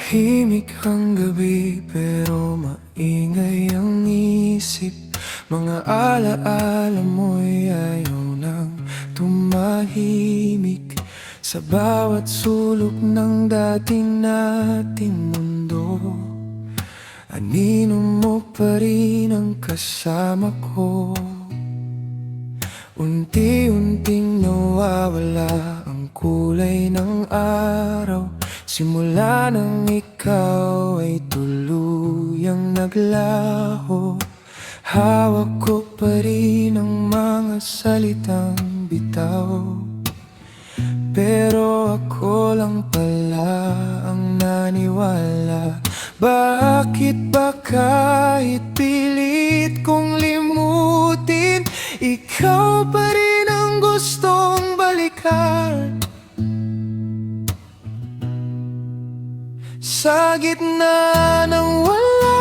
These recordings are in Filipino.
Tahimik ang gabi pero maingay ang isip. Mga alaala mo'y ayaw nang tumahimik. Sa bawat sulok ng dating nating mundo, anino mo pa rin ang kasama ko. Unti-unting nawawala ang kulay ng araw, simula nang ikaw ay tuluyang naglaho. Hawak ko pa rin ang mga salitang bitaw, pero ako lang pala ang naniwala. Bakit ba kahit pilit kong limutin, ikaw pa rin ang gustong balikan? Sa gitna ng wala,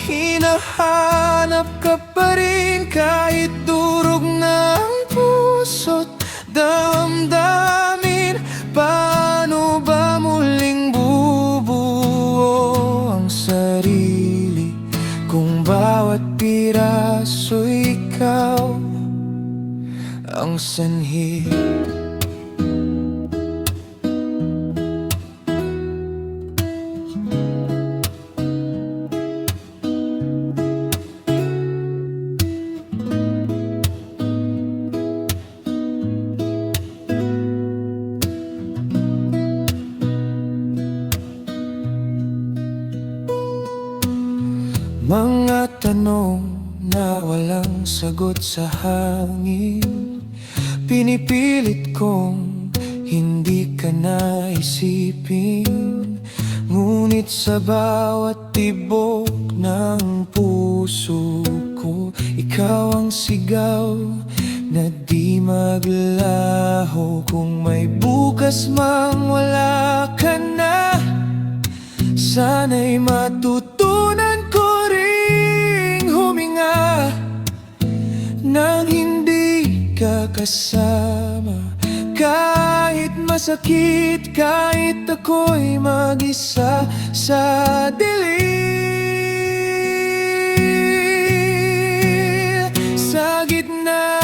hinahanap ka pa rin. Kahit durog na ang puso't damdamin, paano ba muling bubuo ang sarili kung bawat piraso ikaw ang sanhi? Mga tanong na walang sagot sa hangin, pinipilit kong hindi ka naisipin. Ngunit sa bawat tibok ng puso ko, ikaw ang sigaw na di maglaho. Kung may bukas mang wala ka na, sana'y matutunan ko nang hindi ka kasama. Kahit masakit, kahit ako'y mag-isa sa dilim. Sa gitna